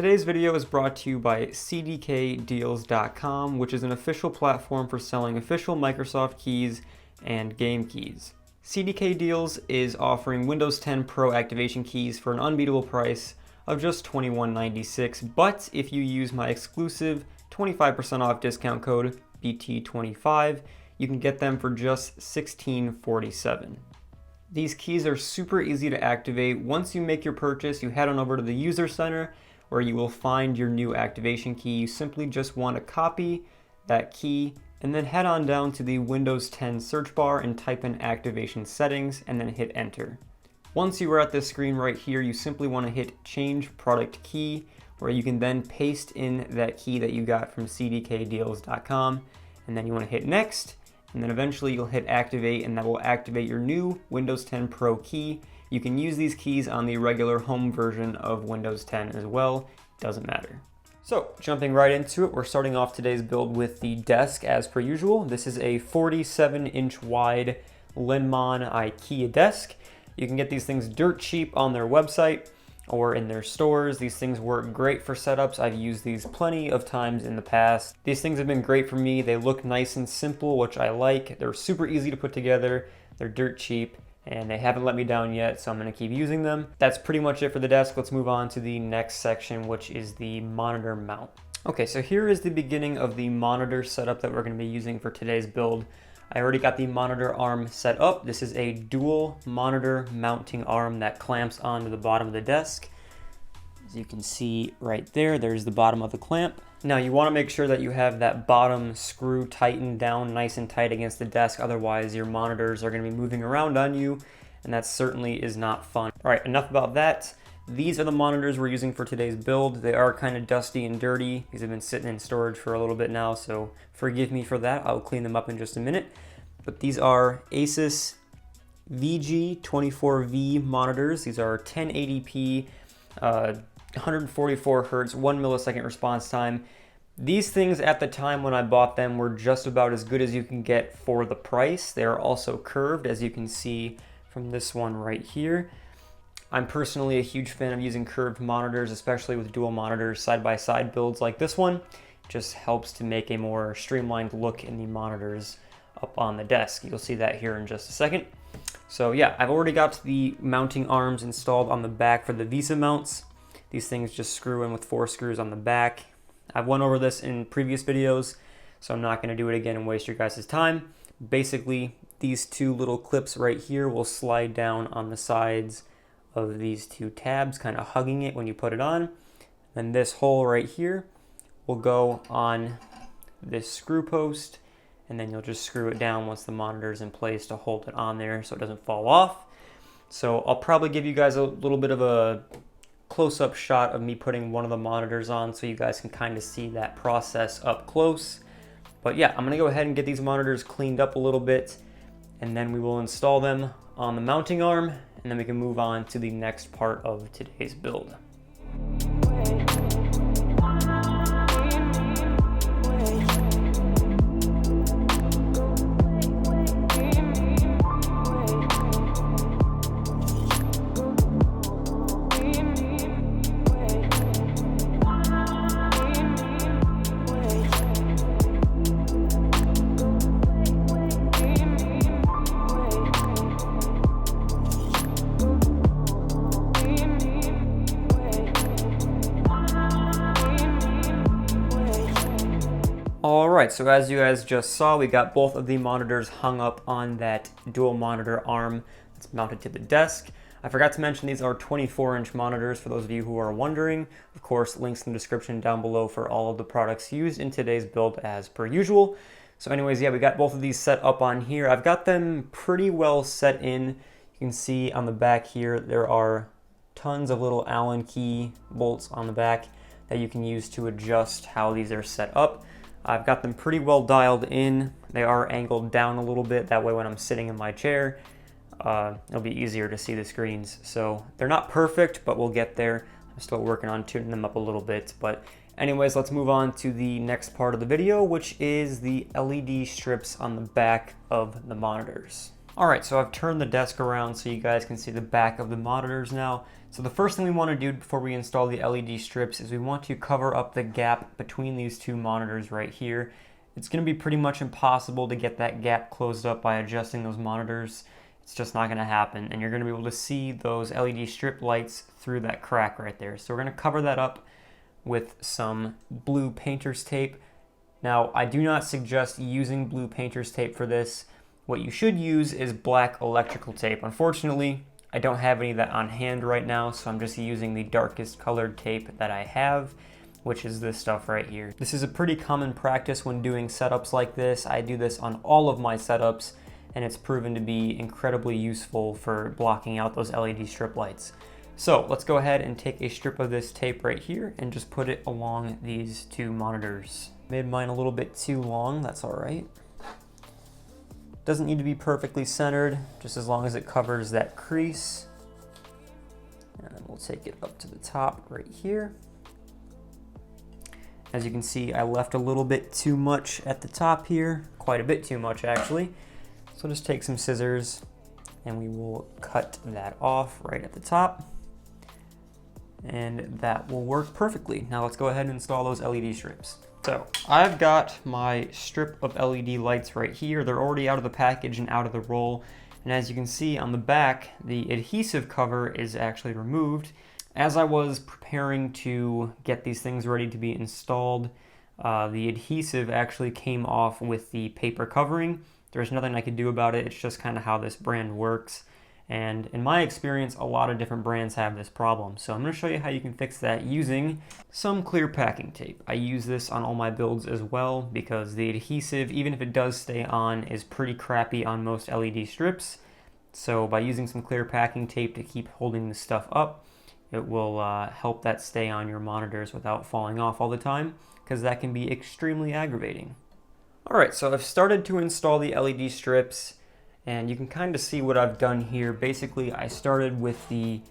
Today's video is brought to you by cdkdeals.com, which is an official platform for selling official Microsoft keys and game keys. CDK Deals is offering Windows 10 Pro activation keys for an unbeatable price of just $21.96, but if you use my exclusive 25% off discount code BT25, you can get them for just $16.47. These keys are super easy to activate. Once you make your purchase, you head on over to the user center where you will find your new activation key. You simply just want to copy that key and then head on down to the Windows 10 search bar and type in activation settings and then hit enter. Once you are at this screen right here, you simply want to hit change product key, where you can then paste in that key that you got from cdkdeals.com, and then you want to hit next, and then eventually you'll hit activate, and that will activate your new Windows 10 Pro key. You can use these keys on the regular home version of Windows 10 as well, doesn't matter. So jumping right into it, we're starting off today's build with the desk as per usual. This is a 47-inch wide Nomyn IKEA desk. You can get these things dirt cheap on their website or in their stores. These things work great for setups. I've used these plenty of times in the past. These things have been great for me. They look nice and simple, which I like. They're super easy to put together. They're dirt cheap, and they haven't let me down yet, so I'm gonna keep using them. That's pretty much it for the desk. Let's move on to the next section, which is the monitor mount. Okay, so here is the beginning of the monitor setup that we're gonna be using for today's build. I already got the monitor arm set up. This is a dual monitor mounting arm that clamps onto the bottom of the desk. As you can see right there, there's the bottom of the clamp. Now you want to make sure that you have that bottom screw tightened down nice and tight against the desk, otherwise your monitors are going to be moving around on you, and that certainly is not fun. All right, enough about that. These are the monitors we're using for today's build. They are kind of dusty and dirty. These have been sitting in storage for a little bit now, so forgive me for that. I'll clean them up in just a minute. But these are Asus VG24V monitors. These are 1080p, 144 hertz, 1 millisecond response time. These things at the time when I bought them were just about as good as you can get for the price. They are also curved, as you can see from this one right here. I'm personally a huge fan of using curved monitors, especially with dual monitors side-by-side builds like this one. It just helps to make a more streamlined look in the monitors up on the desk. You'll see that here in just a second. So yeah, I've already got the mounting arms installed on the back for the VESA mounts. These things just screw in with 4 screws on the back. I've went over this in previous videos, so I'm not going to do it again and waste your guys' time. Basically, these 2 little clips right here will slide down on the sides of these 2 tabs, kind of hugging it when you put it on. And this hole right here will go on this screw post, and then you'll just screw it down once the monitor is in place to hold it on there so it doesn't fall off. So I'll probably give you guys a little bit of a close-up shot of me putting one of the monitors on so you guys can kind of see that process up close. But yeah, I'm gonna go ahead and get these monitors cleaned up a little bit, and then we will install them on the mounting arm, and then we can move on to the next part of today's build. Alright, so as you guys just saw, we got both of the monitors hung up on that dual monitor arm that's mounted to the desk. I forgot to mention these are 24-inch monitors for those of you who are wondering. Of course, links in the description down below for all of the products used in today's build as per usual. So anyways, yeah, we got both of these set up on here. I've got them pretty well set in. You can see on the back here, there are tons of little Allen key bolts on the back that you can use to adjust how these are set up. I've got them pretty well dialed in. They are angled down a little bit. That way when I'm sitting in my chair, it'll be easier to see the screens. So they're not perfect, but we'll get there. I'm still working on tuning them up a little bit. But anyways, let's move on to the next part of the video, which is the LED strips on the back of the monitors. Alright, so I've turned the desk around so you guys can see the back of the monitors now. So the first thing we want to do before we install the LED strips is we want to cover up the gap between these two monitors right here. It's going to be pretty much impossible to get that gap closed up by adjusting those monitors. It's just not going to happen, and you're going to be able to see those LED strip lights through that crack right there. So we're going to cover that up with some blue painter's tape. Now, I do not suggest using blue painter's tape for this. What you should use is black electrical tape. Unfortunately, I don't have any of that on hand right now, so I'm just using the darkest colored tape that I have, which is this stuff right here. This is a pretty common practice when doing setups like this. I do this on all of my setups, and it's proven to be incredibly useful for blocking out those LED strip lights. So let's go ahead and take a strip of this tape right here and just put it along these two monitors. Made mine a little bit too long, that's all right. Doesn't need to be perfectly centered, just as long as it covers that crease. And then we'll take it up to the top right here. As you can see, I left a little bit too much at the top here, quite a bit too much actually. So just take some scissors and we will cut that off right at the top. And that will work perfectly. Now let's go ahead and install those LED strips. So I've got my strip of LED lights right here. They're already out of the package and out of the roll. And as you can see on the back, the adhesive cover is actually removed. As I was preparing to get these things ready to be installed, the adhesive actually came off with the paper covering. There's nothing I could do about it. It's just kind of how this brand works. And in my experience, a lot of different brands have this problem. So I'm going to show you how you can fix that using some clear packing tape. I use this on all my builds as well because the adhesive, even if it does stay on, is pretty crappy on most LED strips. So by using some clear packing tape to keep holding the stuff up, it will help that stay on your monitors without falling off all the time, because that can be extremely aggravating. Alright, so I've started to install the LED strips. And you can kind of see what I've done here. Basically, I started with the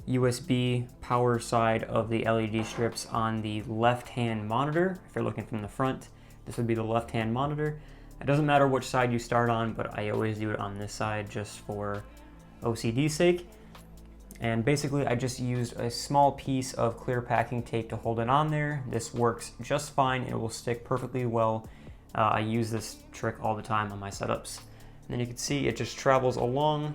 USB power side of the LED strips on the left-hand monitor. If you're looking from the front, this would be the left-hand monitor. It doesn't matter which side you start on, but I always do it on this side just for OCD's sake. And basically, I just used a small piece of clear packing tape to hold it on there. This works just fine. It will stick perfectly well. I use this trick all the time on my setups. And then you can see it just travels along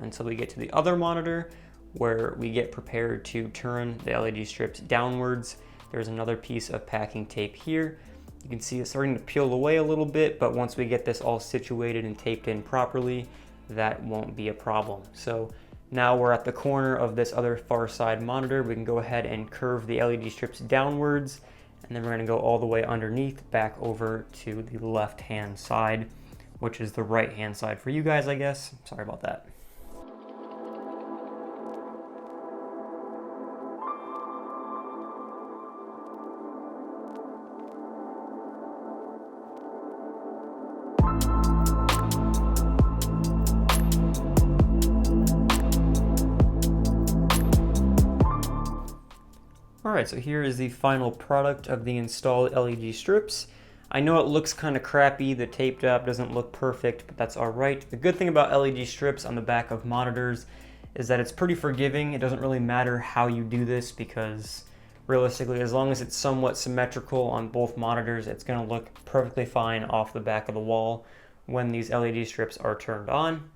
until we get to the other monitor where we get prepared to turn the LED strips downwards. There's another piece of packing tape here. You can see it's starting to peel away a little bit, but once we get this all situated and taped in properly, that won't be a problem. So now we're at the corner of this other far side monitor. We can go ahead and curve the LED strips downwards, and then we're going to go all the way underneath back over to the left-hand side, which is the right-hand side for you guys, I guess. Sorry about that. Alright, so here is the final product of the installed LED strips. I know it looks kind of crappy, the tape job doesn't look perfect, but that's alright. The good thing about LED strips on the back of monitors is that it's pretty forgiving. It doesn't really matter how you do this because realistically, as long as it's somewhat symmetrical on both monitors, it's going to look perfectly fine off the back of the wall when these LED strips are turned on.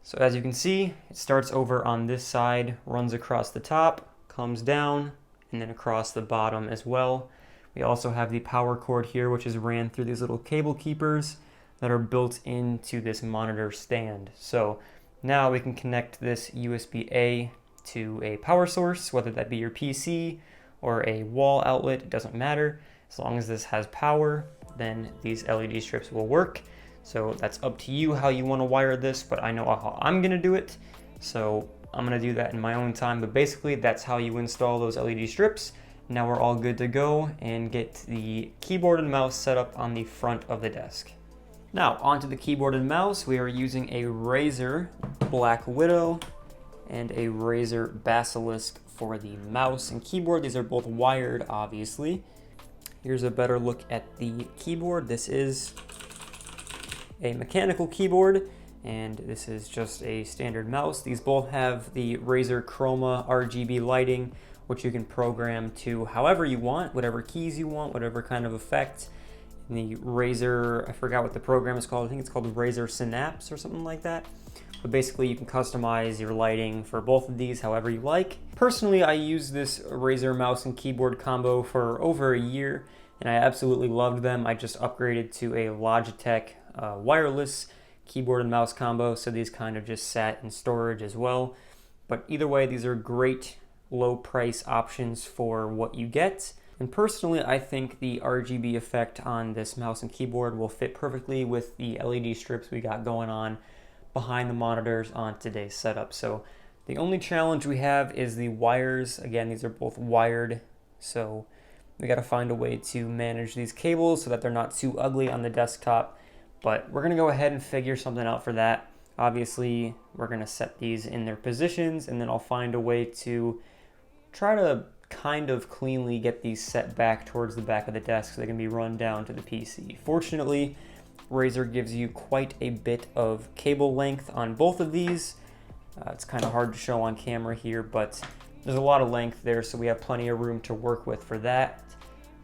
So as you can see, it starts over on this side, runs across the top, comes down, and then across the bottom as well. We also have the power cord here, which is ran through these little cable keepers that are built into this monitor stand. So now we can connect this USB-A to a power source, whether that be your PC or a wall outlet, it doesn't matter. As long as this has power, then these LED strips will work. So that's up to you how you want to wire this, but I know how I'm going to do it. So I'm going to do that in my own time, but basically that's how you install those LED strips. Now we're all good to go and get the keyboard and mouse set up on the front of the desk. Now onto the keyboard and mouse. We are using a Razer Black Widow and a Razer Basilisk for the mouse and keyboard. These are both wired, obviously. Here's a better look at the keyboard. This is a mechanical keyboard, and this is just a standard mouse. These both have the Razer Chroma RGB lighting, which you can program to however you want, whatever keys you want, whatever kind of effect. And the Razer, I forgot what the program is called, I think it's called Razer Synapse or something like that. But basically you can customize your lighting for both of these however you like. Personally, I used this Razer mouse and keyboard combo for over a year, and I absolutely loved them. I just upgraded to a Logitech wireless keyboard and mouse combo, so these kind of just sat in storage as well. But either way, these are great low price options for what you get. And personally, I think the RGB effect on this mouse and keyboard will fit perfectly with the LED strips we got going on behind the monitors on today's setup. So the only challenge we have is the wires. Again, these are both wired, so we got to find a way to manage these cables so that they're not too ugly on the desktop. But we're going to go ahead and figure something out for that. Obviously, we're going to set these in their positions, and then I'll find a way to try to kind of cleanly get these set back towards the back of the desk so they can be run down to the PC. Fortunately, Razer gives you quite a bit of cable length on both of these. It's kind of hard to show on camera here, but there's a lot of length there, so we have plenty of room to work with for that.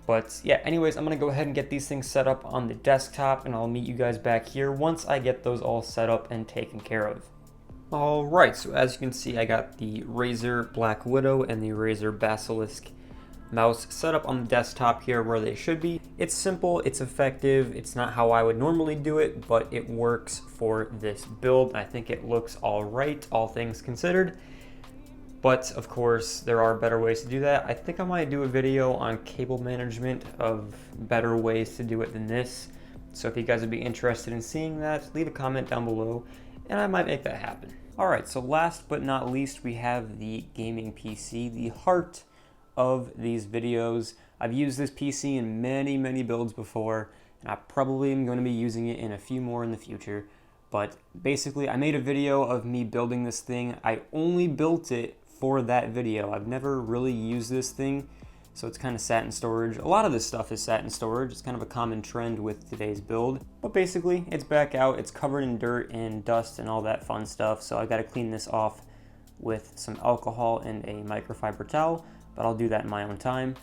But yeah, anyways, I'm gonna go ahead and get these things set up on the desktop, and I'll meet you guys back here once I get those all set up and taken care of. Alright, so as you can see, I got the Razer Black Widow and the Razer Basilisk mouse set up on the desktop here where they should be. It's simple, it's effective, it's not how I would normally do it, but it works for this build. I think it looks alright, all things considered. But of course, there are better ways to do that. I think I might do a video on cable management of better ways to do it than this. So if you guys would be interested in seeing that, leave a comment down below and I might make that happen. Alright, so last but not least, we have the gaming PC, the heart of these videos. I've used this PC in many builds before, and I probably am going to be using it in a few more in the future. But basically, I made a video of me building this thing. I only built it for that video. I've never really used this thing, so it's kind of sat in storage. A lot of this stuff is sat in storage. It's kind of a common trend with today's build. But basically, it's back out. It's covered in dirt and dust and all that fun stuff, so I got to clean this off with some alcohol and a microfiber towel, but I'll do that in my own time.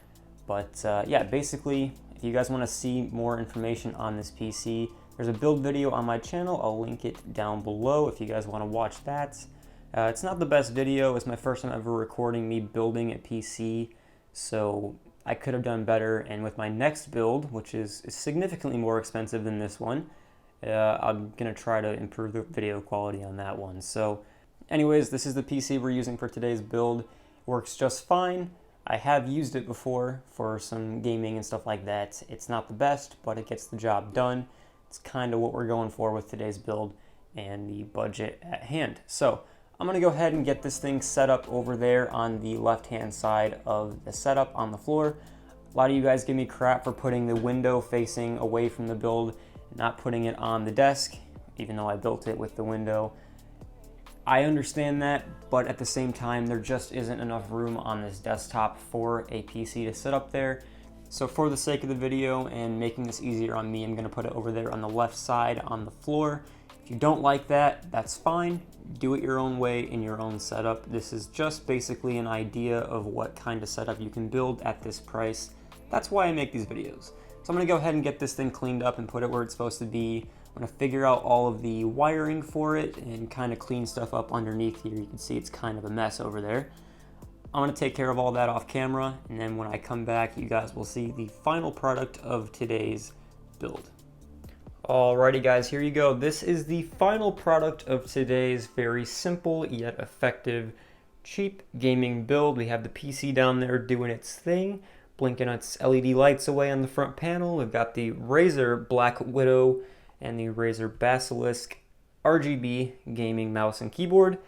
But yeah, basically, if you guys want to see more information on this PC, there's a build video on my channel. I'll link it down below if you guys want to watch that. It's not the best video. It's my first time ever recording me building a PC, so I could have done better. And with my next build, which is significantly more expensive than this one, I'm going to try to improve the video quality on that one. So anyways, this is the PC we're using for today's build. It works just fine. I have used it before for some gaming and stuff like that. It's not the best, but it gets the job done. It's kind of what we're going for with today's build and the budget at hand. So I'm going to go ahead and get this thing set up over there on the left-hand side of the setup on the floor. A lot of you guys give me crap for putting the window facing away from the build, not putting it on the desk, even though I built it with the window. I understand that, but at the same time, there just isn't enough room on this desktop for a PC to sit up there. So for the sake of the video and making this easier on me, I'm going to put it over there on the left side on the floor. If you don't like that, that's fine. Do it your own way in your own setup. This is just basically an idea of what kind of setup you can build at this price. That's why I make these videos. So I'm going to go ahead and get this thing cleaned up and put it where it's supposed to be. I'm going to figure out all of the wiring for it and kind of clean stuff up underneath here. You can see it's kind of a mess over there. I'm going to take care of all that off camera, and then when I come back, you guys will see the final product of today's build. Alrighty guys, here you go. This is the final product of today's very simple yet effective, cheap gaming build. We have the PC down there doing its thing, blinking its LED lights away on the front panel. We've got the Razer Black Widow and the Razer Basilisk RGB gaming mouse and keyboard.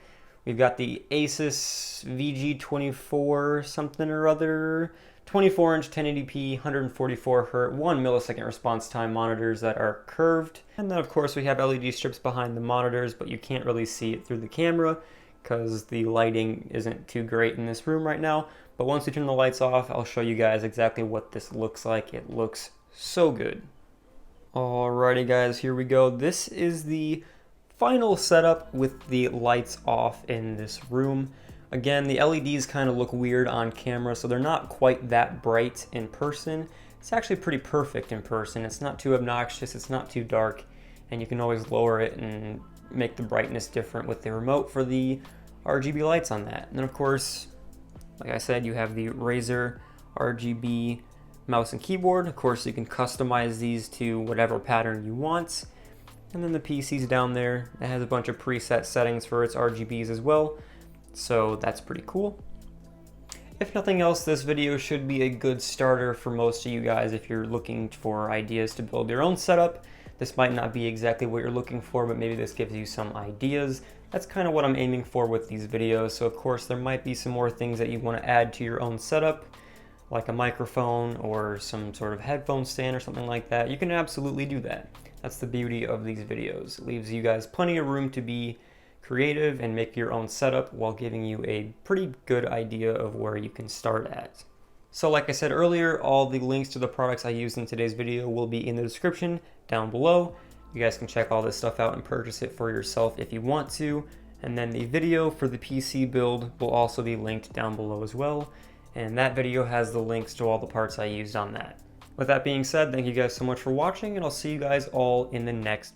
We've got the Asus VG24 something or other, 24-inch 1080p, 144Hz, 1 millisecond response time monitors that are curved. And then of course we have LED strips behind the monitors, but you can't really see it through the camera because the lighting isn't too great in this room right now. But once we turn the lights off, I'll show you guys exactly what this looks like. It looks so good. Alrighty guys, here we go. This is the final setup with the lights off in this room. Again, the LEDs kind of look weird on camera, so they're not quite that bright in person. It's actually pretty perfect in person. It's not too obnoxious, it's not too dark, and you can always lower it and make the brightness different with the remote for the RGB lights on that. And then of course, like I said, you have the Razer RGB mouse and keyboard. Of course, you can customize these to whatever pattern you want. And then the PC's down there. It has a bunch of preset settings for its RGBs as well, so that's pretty cool. If nothing else, this video should be a good starter for most of you guys if you're looking for ideas to build your own setup. This might not be exactly what you're looking for, but maybe this gives you some ideas. That's kind of what I'm aiming for with these videos. So of course, there might be some more things that you want to add to your own setup, like a microphone or some sort of headphone stand or something like that. You can absolutely do that. That's the beauty of these videos. It leaves you guys plenty of room to be creative and make your own setup while giving you a pretty good idea of where you can start at. So like I said earlier, all the links to the products I used in today's video will be in the description down below. You guys can check all this stuff out and purchase it for yourself if you want to. And then the video for the PC build will also be linked down below as well. And that video has the links to all the parts I used on that. With that being said, thank you guys so much for watching, and I'll see you guys all in the next